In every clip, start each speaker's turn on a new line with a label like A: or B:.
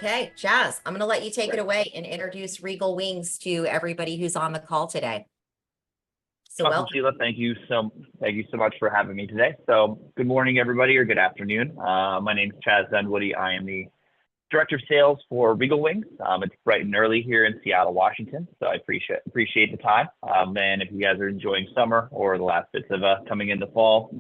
A: Okay, Chaz, I'm going to let you take it away and introduce Regal Wings to everybody who's on the call today. So
B: Awesome,
A: welcome.
B: Sheila. Thank you so much for having me today. So good morning, everybody, or good afternoon. My name is Chaz Dunwoody. I am the Director of Sales for Regal Wings. It's bright and early here in Seattle, Washington, so I appreciate the time. And if you guys are enjoying summer or the last bits of coming into fall,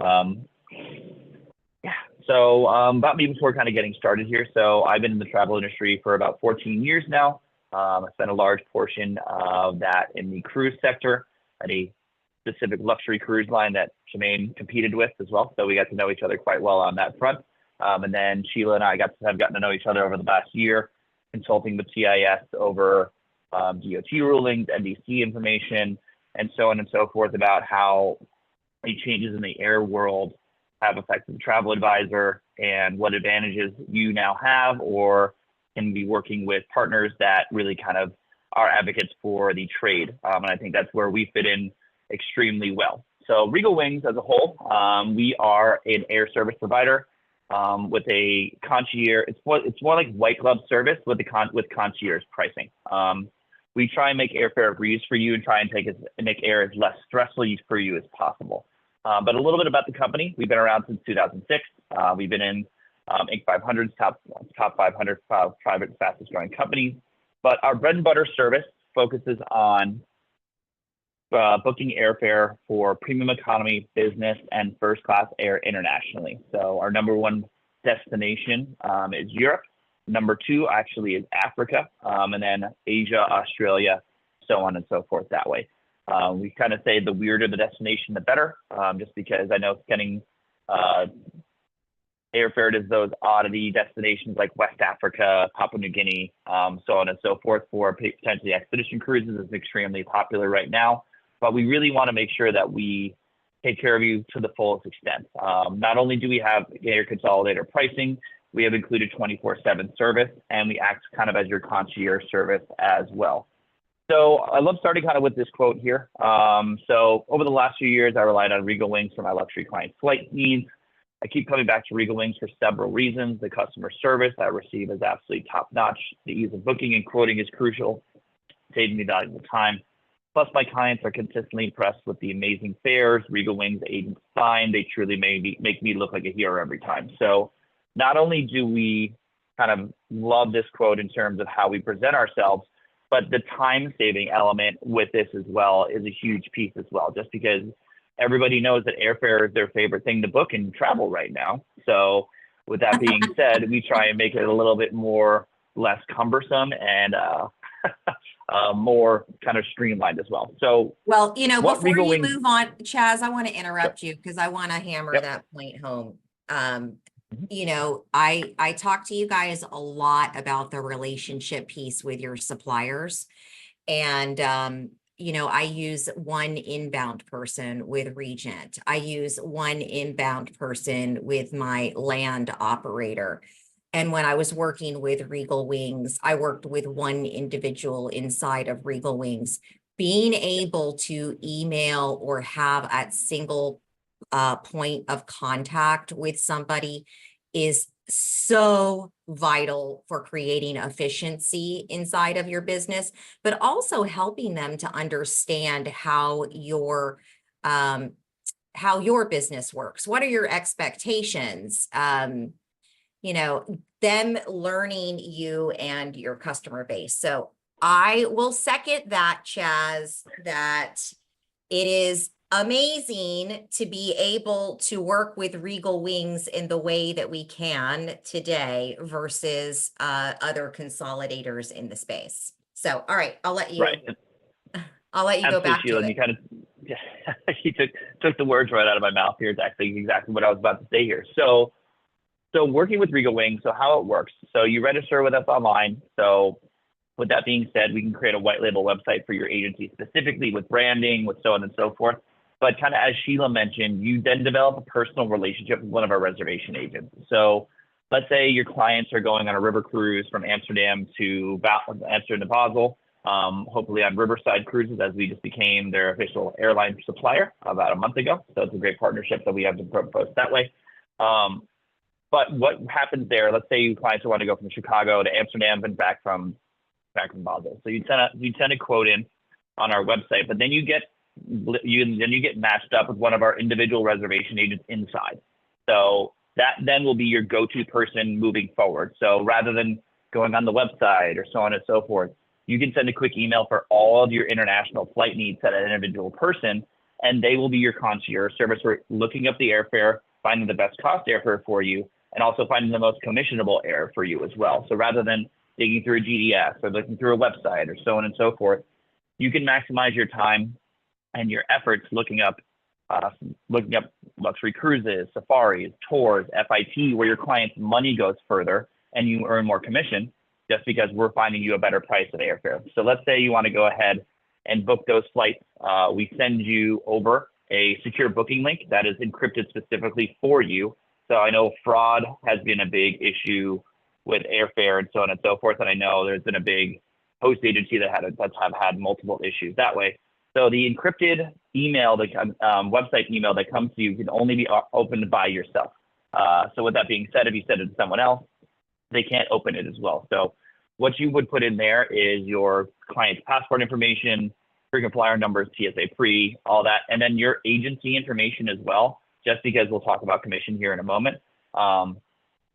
B: yeah. So about me before kind of getting started here. So I've been in the travel industry for about 14 years now. I spent a large portion of that in the cruise sector at a specific luxury cruise line that Jermaine competed with as well. So we got to know each other quite well on that front. And then Sheila and I have gotten to know each other over the past year, consulting with CIS over DOT rulings, NDC information, and so on and so forth about how any changes in the air world have affected the travel advisor and what advantages you now have or can be working with partners that really kind of are advocates for the trade. And I think that's where we fit in extremely well. So Regal Wings as a whole, we are an air service provider with a concierge. It's more like white glove service with concierge pricing. We try and make airfare a breeze for you and try and make air as less stressful for you as possible. But a little bit about the company. We've been around since 2006. We've been in Inc. 500's top 500 private fastest growing companies. But our bread and butter service focuses on booking airfare for premium economy, business, and first class air internationally. So our number one destination is Europe. Number two actually is Africa, and then Asia, Australia, so on and so forth that way. We kind of say the weirder the destination, the better, just because I know getting airfare to those oddity destinations like West Africa, Papua New Guinea, so on and so forth for potentially expedition cruises is extremely popular right now. But we really want to make sure that we take care of you to the fullest extent. Not only do we have air consolidator pricing, we have included 24/7 service, and we act kind of as your concierge service as well. So I love starting kind of with this quote here. So over the last few years, I relied on Regal Wings for my luxury client flight needs. I keep coming back to Regal Wings for several reasons. The customer service I receive is absolutely top notch. The ease of booking and quoting is crucial, saving me valuable time. Plus, my clients are consistently impressed with the amazing fares. Regal Wings agents find they truly make me look like a hero every time. So not only do we kind of love this quote in terms of how we present ourselves, but the time-saving element with this as well is a huge piece as well, just because everybody knows that airfare is their favorite thing to book and travel right now. So with that being said, we try and make it a little bit less cumbersome and more kind of streamlined as well. So,
A: well, before
B: Regal
A: you
B: Wings,
A: move on, Chaz, I want to interrupt you because I want to hammer that point home. I talk to you guys a lot about the relationship piece with your suppliers. And, I use one inbound person with Regent. I use one inbound person with my land operator. And when I was working with Regal Wings, I worked with one individual inside of Regal Wings. Being able to email or have a single point of contact with somebody is so vital for creating efficiency inside of your business, but also helping them to understand how your business works. What are your expectations? Them learning you and your customer base. So I will second that, Chaz, that it is amazing to be able to work with Regal Wings in the way that we can today versus other consolidators in the space. So, all right, I'll let you go back
B: Sheila,
A: to it.
B: you kind of you took the words right out of my mouth here. It's actually exactly what I was about to say here. So working with Regal Wings, so how it works. So you register with us online. So with that being said, we can create a white label website for your agency specifically with branding, with so on and so forth. But kind of as Sheila mentioned, you then develop a personal relationship with one of our reservation agents. So let's say your clients are going on a river cruise from Amsterdam to Basel, hopefully on Riverside Cruises, as we just became their official airline supplier about a month ago. So it's a great partnership that we have to propose that way. But what happens there, let's say you clients want to go from Chicago to Amsterdam and back from Basel. So you'd send a quote in on our website, but then you get matched up with one of our individual reservation agents inside. So that then will be your go-to person moving forward. So rather than going on the website or so on and so forth, you can send a quick email for all of your international flight needs at an individual person, and they will be your concierge service for looking up the airfare, finding the best cost airfare for you, and also finding the most commissionable air for you as well. So rather than digging through a GDS or looking through a website or so on and so forth, you can maximize your time and your efforts looking up luxury cruises, safaris, tours, FIT, where your client's money goes further and you earn more commission just because we're finding you a better price of airfare. So let's say you want to go ahead and book those flights. We send you over a secure booking link that is encrypted specifically for you. So I know fraud has been a big issue with airfare and so on and so forth. And I know there's been a big host agency that have had multiple issues that way. So the encrypted email, the website email that comes to you can only be opened by yourself. So with that being said, if you send it to someone else, they can't open it as well. So what you would put in there is your client's passport information, frequent flyer numbers, TSA pre, all that, and then your agency information as well, just because we'll talk about commission here in a moment.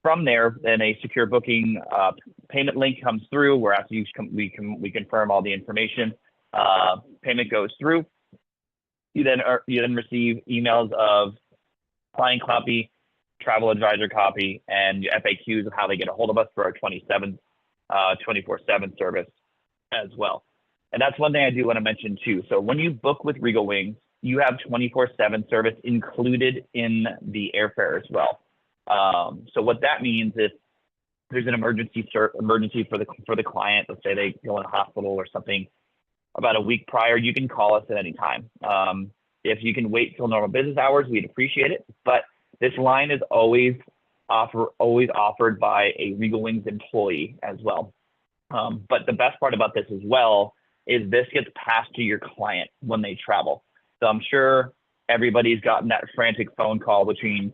B: From there, then a secure booking payment link comes through where after we confirm all the information, payment goes through. You then receive emails of client copy, travel advisor copy, and FAQs of how they get a hold of us for our 24/7 service as well. And that's one thing I do want to mention too. So when you book with Regal Wings, you have 24/7 service included in the airfare as well. So what that means is there's an emergency for the client. Let's say they go in the hospital or something about a week prior, you can call us at any time. If you can wait till normal business hours, we'd appreciate it. But this line is always offered by a Regal Wings employee as well. But the best part about this as well is this gets passed to your client when they travel. So I'm sure everybody's gotten that frantic phone call between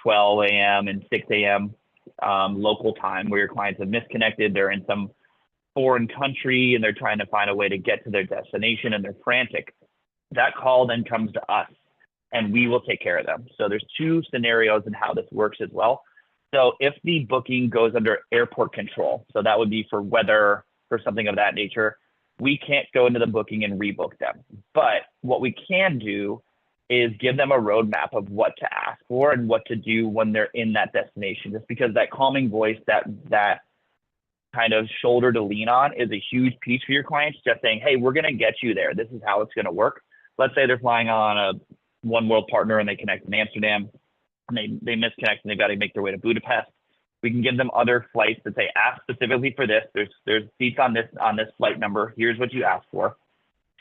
B: 12 a.m. and 6 a.m. Local time where your clients have misconnected. They're in some foreign country and they're trying to find a way to get to their destination and they're frantic. That call then comes to us and we will take care of them. So there's two scenarios in how this works as well. So if the booking goes under airport control, so that would be for weather, for something of that nature, we can't go into the booking and rebook them. But what we can do is give them a roadmap of what to ask for and what to do when they're in that destination. Just because that calming voice, that kind of shoulder to lean on is a huge piece for your clients, just saying, hey, we're gonna get you there. This is how it's gonna work. Let's say they're flying on a one world partner and they connect in Amsterdam and they misconnect and they've got to make their way to Budapest. We can give them other flights that say, ask specifically for this. There's seats on this flight number. Here's what you asked for.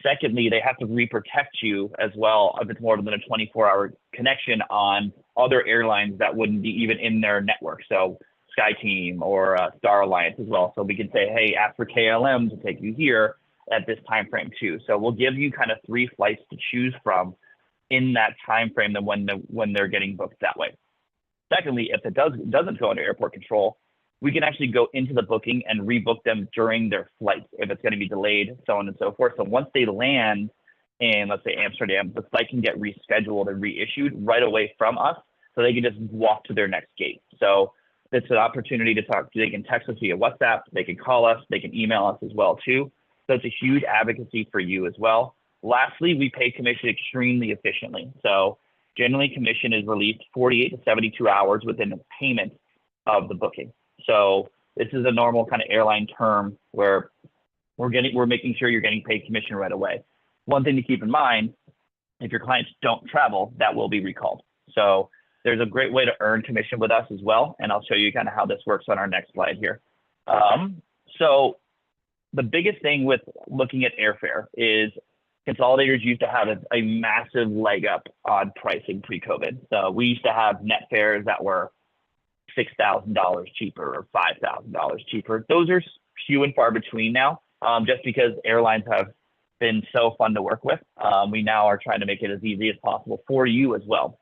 B: Secondly, they have to reprotect you as well if it's more than a 24-hour connection on other airlines that wouldn't be even in their network. So SkyTeam or Star Alliance as well. So we can say, hey, ask for KLM to take you here at this time frame too. So we'll give you kind of 3 flights to choose from in that time frame than when they're getting booked that way. Secondly, if it doesn't go under airport control, we can actually go into the booking and rebook them during their flight if it's going to be delayed, so on and so forth. So once they land in, let's say, Amsterdam, the flight can get rescheduled and reissued right away from us, so they can just walk to their next gate. So it's an opportunity to talk. They can text us via WhatsApp, they can call us, they can email us as well too. So it's a huge advocacy for you as well. Lastly, we pay commission extremely efficiently. So generally, commission is released 48 to 72 hours within the payment of the booking. So this is a normal kind of airline term where we're making sure you're getting paid commission right away. One thing to keep in mind, if your clients don't travel, that will be recalled. So there's a great way to earn commission with us as well. And I'll show you kind of how this works on our next slide here. So the biggest thing with looking at airfare is consolidators used to have a massive leg up on pricing pre-COVID. So we used to have net fares that were $6,000 cheaper or $5,000 cheaper. Those are few and far between now, just because airlines have been so fun to work with. We now are trying to make it as easy as possible for you as well.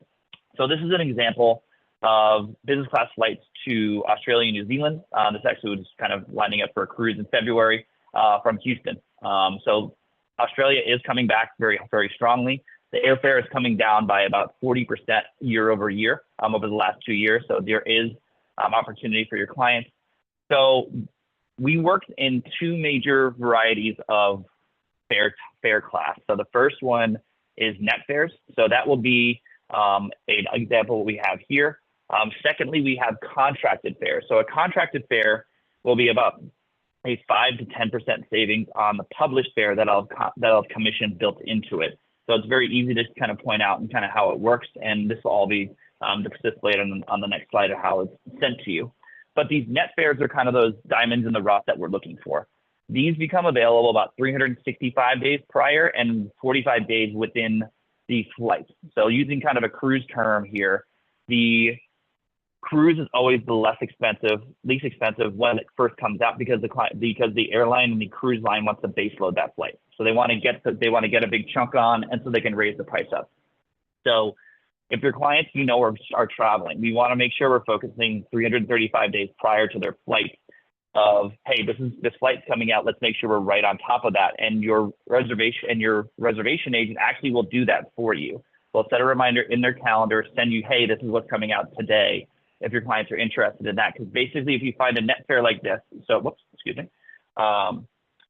B: So this is an example of business class flights to Australia and New Zealand. This actually was kind of lining up for a cruise in February from Houston. So Australia is coming back very, very strongly. The airfare is coming down by about 40% year over year over the last 2 years. So there is opportunity for your clients. So we worked in two major varieties of fare class. So the first one is net fares. So that will be an example we have here. Secondly, we have contracted fares. So a contracted fare will be about a 5 to 10% savings on the published fare that'll have commission built into it. So it's very easy to kind of point out and kind of how it works. And this will all be displayed on the next slide of how it's sent to you. But these net fares are kind of those diamonds in the rough that we're looking for. These become available about 365 days prior and 45 days within the flight. So using kind of a cruise term here, the cruise is always the least expensive when it first comes out because the airline and the cruise line wants to base load that flight. So they want to get a big chunk on, and so they can raise the price up. So if your clients are traveling, we want to make sure we're focusing 335 days prior to their flight of, hey, this flight's coming out. Let's make sure we're right on top of that. And your reservation agent actually will do that for you. They'll set a reminder in their calendar, send you, hey, this is what's coming out today, if your clients are interested in that. Because basically, if you find a net fare like this,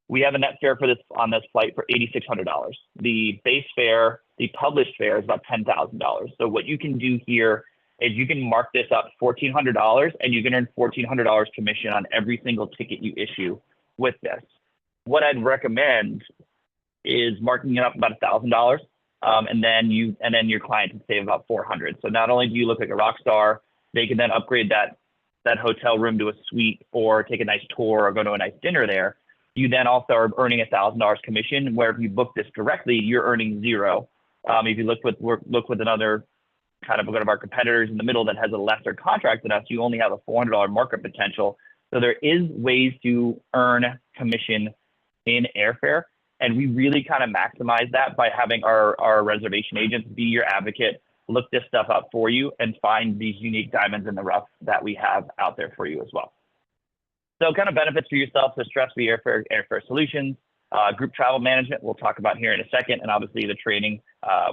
B: we have a net fare for this on this flight for $8,600. The base fare, the published fare is about $10,000. So what you can do here is you can mark this up $1,400 and you can earn $1,400 commission on every single ticket you issue with this. What I'd recommend is marking it up about $1,000, and then your client can save about $400. So not only do you look like a rock star, they can then upgrade that hotel room to a suite or take a nice tour or go to a nice dinner there. You then also are earning $1,000 commission, where if you book this directly, you're earning zero. If you look with another kind of one of our competitors in the middle that has a lesser contract than us, you only have a $400 markup potential. So there is ways to earn commission in airfare, and we really kind of maximize that by having our reservation agents be your advocate, look this stuff up for you, and find these unique diamonds in the rough that we have out there for you as well. So kind of benefits for yourself, the stress-free airfare solutions, group travel management, we'll talk about here in a second, and obviously the training,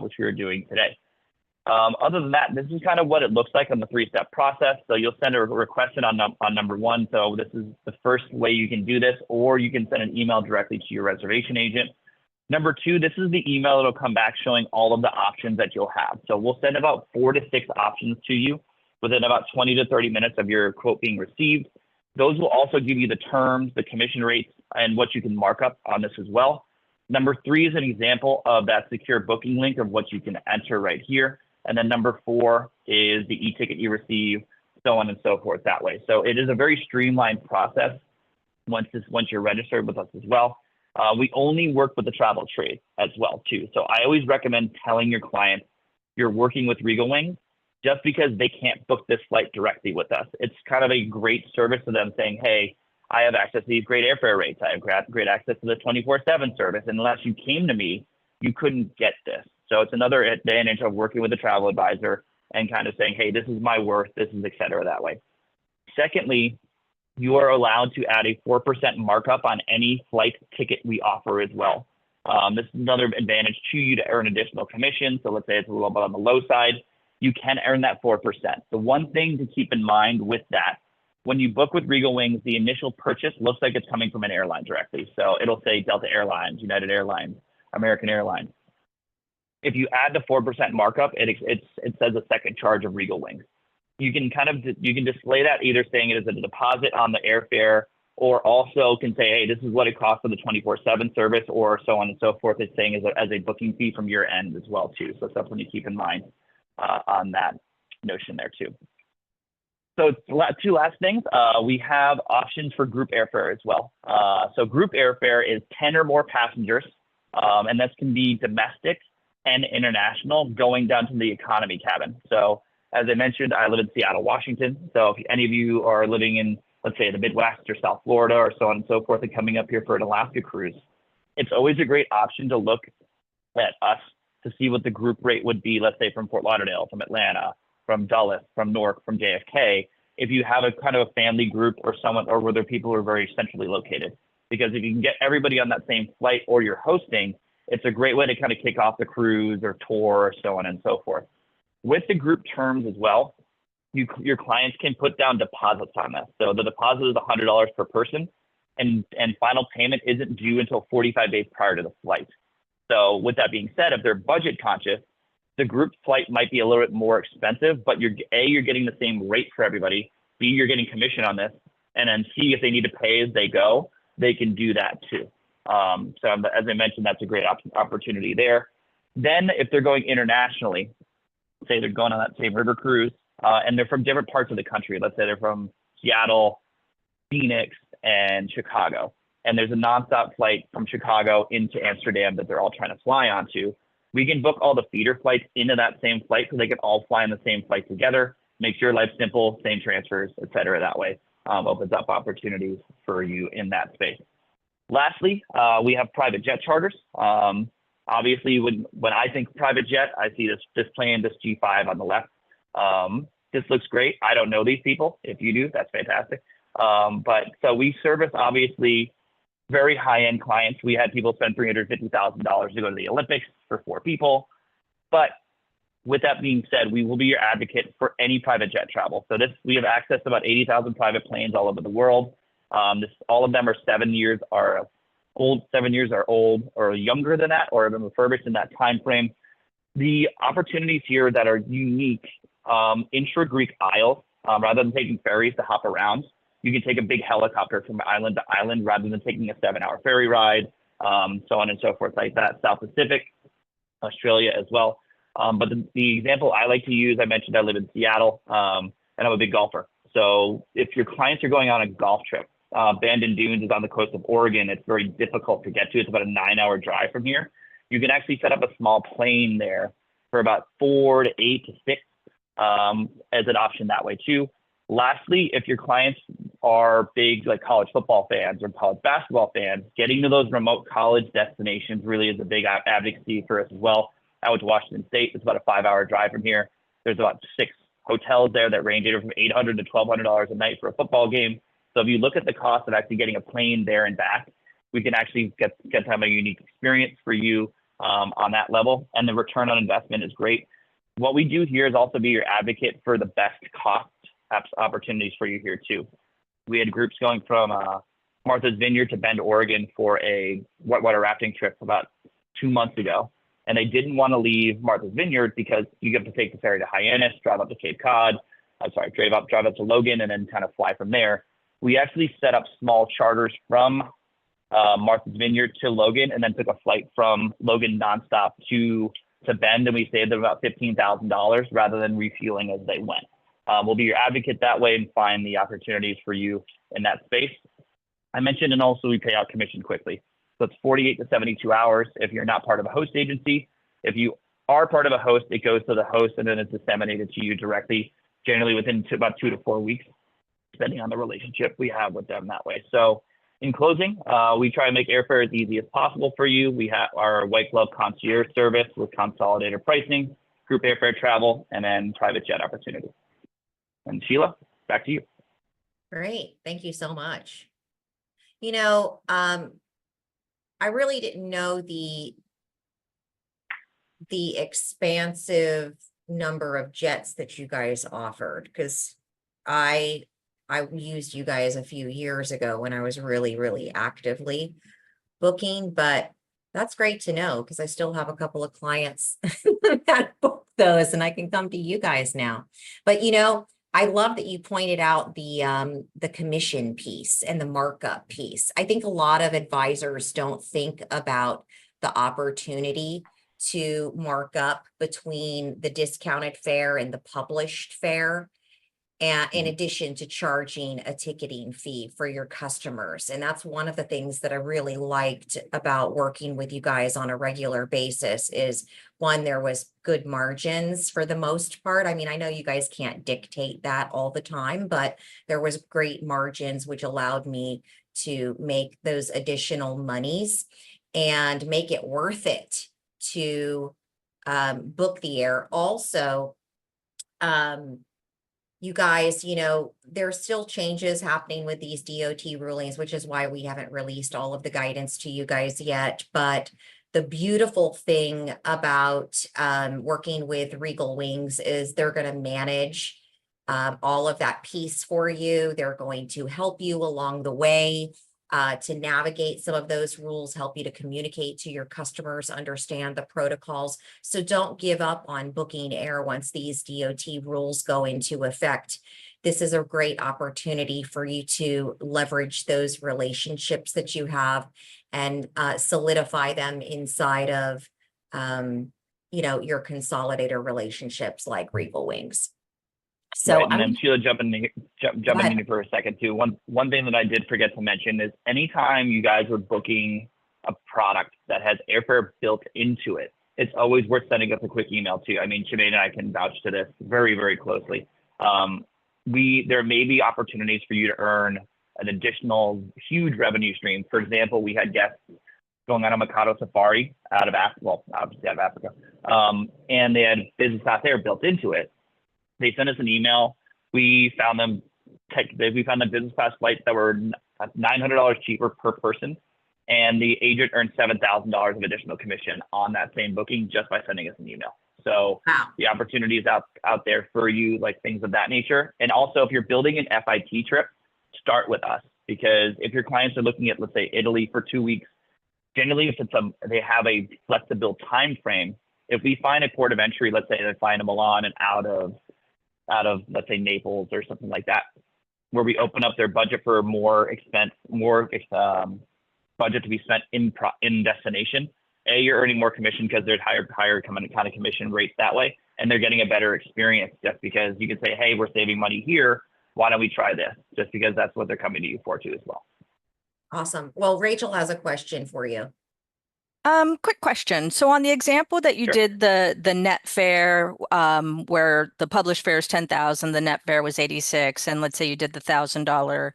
B: which we are doing today. Other than that, this is kind of what it looks like on the three-step process. So you'll send a request in on number one. So this is the first way you can do this, or you can send an email directly to your reservation agent. Number two, this is the email that'll come back showing all of the options that you'll have. So we'll send about 4 to 6 options to you within about 20 to 30 minutes of your quote being received. Those will also give you the terms, the commission rates, and what you can mark up on this as well. Number 3 is an example of that secure booking link of what you can enter right here. And then number 4 is the e-ticket you receive, so on and so forth that way. So it is a very streamlined process once you're registered with us as well. We only work with the travel trade as well too. So I always recommend telling your clients you're working with Regal Wings just because they can't book this flight directly with us. It's kind of a great service to them saying, hey, I have access to these great airfare rates. I have great access to the 24/7 service. And unless you came to me, you couldn't get this. So it's another advantage of working with a travel advisor and kind of saying, hey, this is my worth, this is et cetera that way. Secondly, you are allowed to add a 4% markup on any flight ticket we offer as well. This is another advantage to you to earn additional commission. So let's say it's a little bit on the low side, you can earn that 4%. The one thing to keep in mind with that, when you book with Regal Wings, the initial purchase looks like it's coming from an airline directly. So it'll say Delta Airlines, United Airlines, American Airlines. If you add the 4% markup, it says a second charge of Regal Wings. You can display that either saying it is a deposit on the airfare, or also can say, hey, this is what it costs for the 24/7 service, or so on and so forth. It's saying as a booking fee from your end as well too. So something to keep in mind on that notion there too. So 2 last things. We have options for group airfare as well. So group airfare is 10 or more passengers, and this can be domestic and international, going down to the economy cabin. So as I mentioned, I live in Seattle, Washington. So if any of you are living in, let's say, the Midwest or South Florida or so on and so forth, and coming up here for an Alaska cruise, it's always a great option to look at us to see what the group rate would be, let's say from Fort Lauderdale, from Atlanta, from Dulles, from Newark, from JFK, if you have a kind of a family group or someone, or where there are people who are very centrally located. Because if you can get everybody on that same flight, or you're hosting, it's a great way to kind of kick off the cruise or tour, or so on and so forth. With the group terms as well, your clients can put down deposits on this. So the deposit is $100 per person, and final payment isn't due until 45 days prior to the flight. So with that being said, if they're budget conscious, the group flight might be a little bit more expensive, but you're getting the same rate for everybody. B, you're getting commission on this, and then C, if they need to pay as they go, they can do that too. So as I mentioned, that's a great opportunity there. Then if they're going internationally, say they're going on that same river cruise, and they're from different parts of the country. Let's say they're from Seattle, Phoenix, and Chicago. And there's a nonstop flight from Chicago into Amsterdam that they're all trying to fly onto. We can book all the feeder flights into that same flight so they can all fly in the same flight together. Makes your life simple, same transfers, et cetera, that way. Opens up opportunities for you in that space. Lastly, we have private jet charters. Obviously, when I think private jet, I see this plane, this G5 on the left. This looks great. I don't know these people. If you do, that's fantastic. But so we service obviously very high-end clients. We had people spend $350,000 to go to the Olympics for 4 people. But with that being said, we will be your advocate for any private jet travel. So we have access to about 80,000 private planes all over the world. All of them are 7 years are old, or younger than that, or have been refurbished in that time frame. The opportunities here that are unique, intra-Greek Isles, rather than taking ferries to hop around, you can take a big helicopter from island to island rather than taking a 7-hour ferry ride, so on and so forth like that. South Pacific, Australia as well. But the example I like to use, I mentioned I live in Seattle, and I'm a big golfer. So if your clients are going on a golf trip, Bandon Dunes is on the coast of Oregon. It's very difficult to get to. It's about a 9-hour drive from here. You can actually set up a small plane there for about 4 to 8 to 6 as an option that way too. Lastly, if your clients are big like college football fans or college basketball fans, getting to those remote college destinations really is a big advocacy for us as well. I went to Washington State. It's about a 5-hour drive from here. There's about 6 hotels there that range from $800 to $1,200 a night for a football game. So if you look at the cost of actually getting a plane there and back, we can actually get to have a unique experience for you on that level. And the return on investment is great. What we do here is also be your advocate for the best cost opportunities for you here too. We had groups going from Martha's Vineyard to Bend, Oregon for a whitewater rafting trip about 2 months ago. And they didn't want to leave Martha's Vineyard because you have to take the ferry to Hyannis, drive up to Cape Cod, drive up to Logan, and then kind of fly from there. We actually set up small charters from Martha's Vineyard to Logan, and then took a flight from Logan nonstop to Bend, and we saved them about $15,000 rather than refueling as they went. We'll be your advocate that way and find the opportunities for you in that space. I mentioned, and also we pay out commission quickly. So it's 48 to 72 hours if you're not part of a host agency. If you are part of a host, it goes to the host and then it's disseminated to you directly, generally within about 2 to 4 weeks, depending on the relationship we have with them that way. So in closing, we try to make airfare as easy as possible for you. We have our white glove concierge service with consolidated pricing, group airfare travel, and then private jet opportunity. And Sheila, back to you.
A: Great. Thank you so much. I really didn't know the expansive number of jets that you guys offered, because I used you guys a few years ago when I was really, really actively booking, but that's great to know because I still have a couple of clients that book those and I can come to you guys now. But I love that you pointed out the commission piece and the markup piece. I think a lot of advisors don't think about the opportunity to mark up between the discounted fare and the published fare, and in addition to charging a ticketing fee for your customers. And that's one of the things that I really liked about working with you guys on a regular basis is, one, there was good margins for the most part. I mean, I know you guys can't dictate that all the time, but there was great margins, which allowed me to make those additional monies and make it worth it to book the air. Also, You guys, you know, there's still changes happening with these DOT rulings, which is why we haven't released all of the guidance to you guys yet. But the beautiful thing about working with Regal Wings is they're going to manage all of that piece for you. They're going to help you along the way to navigate some of those rules, help you to communicate to your customers, understand the protocols. So don't give up on booking air once these DOT rules go into effect. This is a great opportunity for you to leverage those relationships that you have and solidify them inside of, you know, your consolidator relationships like Regal Wings. So
B: Right, and then Sheila, jumping in here for a second too. One thing that I did forget to mention is anytime you guys are booking a product that has airfare built into it, it's always worth sending us a quick email too. I mean, Shemaine and I can vouch to this very, very closely. There may be opportunities for you to earn an additional huge revenue stream. For example, we had guests going on a Mikado safari out of Africa, well, obviously out of Africa, and they had business class air built into it. They sent us an email. We found them business class flights that were $900 cheaper per person, and the agent earned $7,000 of additional commission on that same booking just by sending us an email. So
A: wow.
B: The opportunity is out there for you, like things of that nature. And also, if you're building an FIT trip, start with us, because if your clients are looking at, let's say, Italy for 2 weeks, generally if they have a flexible time frame. If we find a port of entry, let's say they're flying to Milan and out of let's say Naples or something like that, where we open up their budget for more budget to be spent in destination. You're earning more commission because there's higher kind of commission rates that way, and they're getting a better experience just because you can say, hey, we're saving money here. Why don't we try this? Just because that's what they're coming to you for too as well.
A: Awesome. Well, Rachel has a question for you.
C: Quick question. So on the example that you
B: Sure.
C: did the net fare, where the published fare is 10,000, the net fare was 86, and let's say you did the $1,000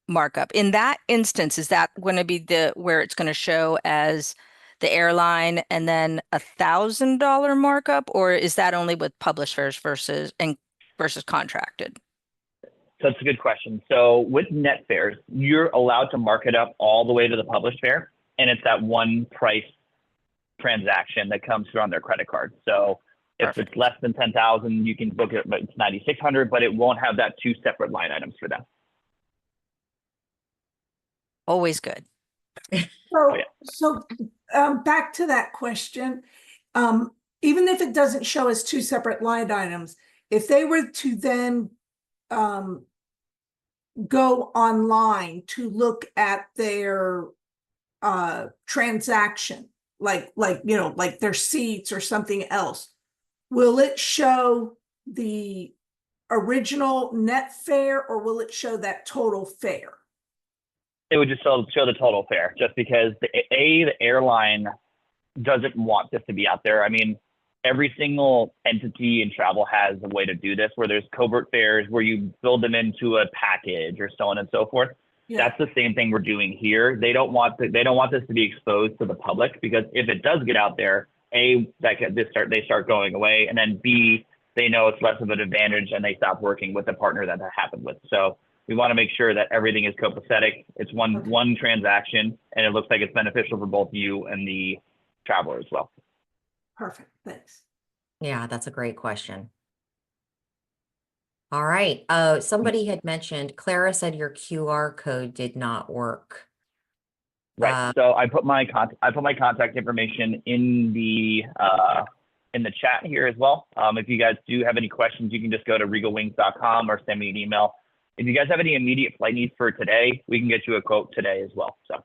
C: markup. In that instance, is that going to be where it's going to show as the airline and then $1,000 markup, or is that only with published fares versus contracted?
B: That's a good question. So with net fares, you're allowed to mark it up all the way to the published fare, and it's that one price transaction that comes through on their credit card. So if
C: Perfect.
B: it's less than 10,000, you can book it, but it's 9,600, but it won't have that two separate line items for them.
C: Always good.
D: So back to that question, even if it doesn't show as two separate line items, if they were to then go online to look at their transaction, like their seats or something else, will it show the original net fare, or will it show that total fare?
B: It would just show the total fare, just because the airline doesn't want this to be out there. I mean, every single entity in travel has a way to do this, where there's covert fares where you build them into a package or so on and so forth. Yeah. That's the same thing we're doing here. They don't want this to be exposed to the public, because if it does get out there, they start going away, and then B, they know it's less of an advantage and they stop working with the partner that happened with. So we want to make sure that everything is copacetic. It's one transaction, and it looks like it's beneficial for both you and the traveler as well.
D: Perfect. Thanks.
A: Yeah, that's a great question. All right. Somebody had mentioned, Clara said your QR code did not work.
B: Right. So I put my contact information in the chat here as well. If you guys do have any questions, you can just go to regalwings.com or send me an email. If you guys have any immediate flight needs for today, we can get you a quote today as well. So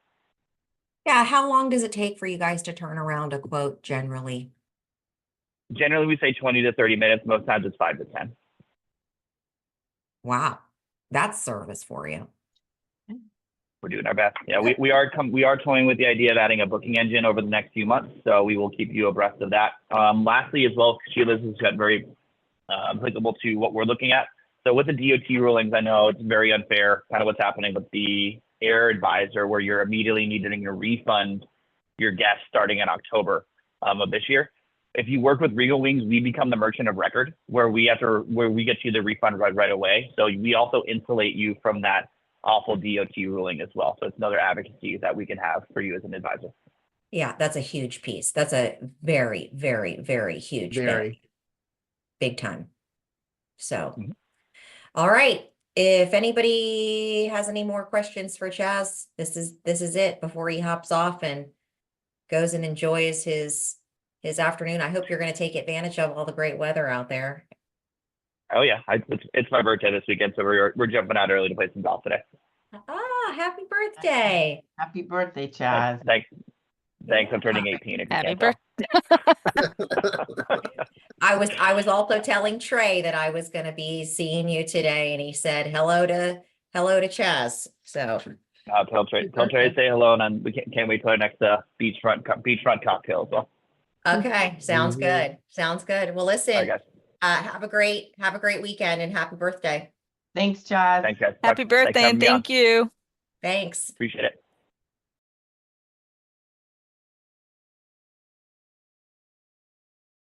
A: yeah, how long does it take for you guys to turn around a quote generally?
B: Generally, we say 20 to 30 minutes. Most times it's 5 to 10.
A: Wow, that's service for you.
B: We're doing our best. Yeah, we are toying with the idea of adding a booking engine over the next few months, so we will keep you abreast of that. Lastly, as well, Sheila's has got very applicable to what we're looking at. So with the DOT rulings, I know it's very unfair, kind of what's happening with the Air Advisor, where you're immediately needing to refund your guests starting in October of this year. if you work with Regal Wings, we become the merchant of record where we get you the refund right away. So we also insulate you from that awful DOT ruling as well. So it's another advocacy that we can have for you as an advisor.
A: Yeah, that's a huge piece. That's a very, very, very huge
E: Very.
A: big time. So,
B: Mhm.
A: all right. If anybody has any more questions for Chaz, this is it before he hops off and goes and enjoys his afternoon. I hope you're going to take advantage of all the great weather out there.
B: Oh yeah, it's my birthday this weekend, so we're jumping out early to play some golf today.
A: Ah, happy birthday.
F: Happy birthday, Chaz.
B: Thanks. I'm turning 18. If you
C: Happy
B: can't tell.
A: I was also telling Trey that I was going to be seeing you today, and he said hello to Chaz. So
B: Tell Trey to say hello, and we can't wait till our next beachfront cocktail as well.
A: okay, sounds
E: Mhm.
A: good. Sounds good. Well,
B: All right,
A: listen,
B: guys.
A: have a great weekend and happy birthday.
F: Thanks, Chaz.
B: Thanks, guys.
C: Happy
B: Thanks for
C: birthday and
B: having me on.
C: thank you.
A: Thanks.
B: Appreciate it.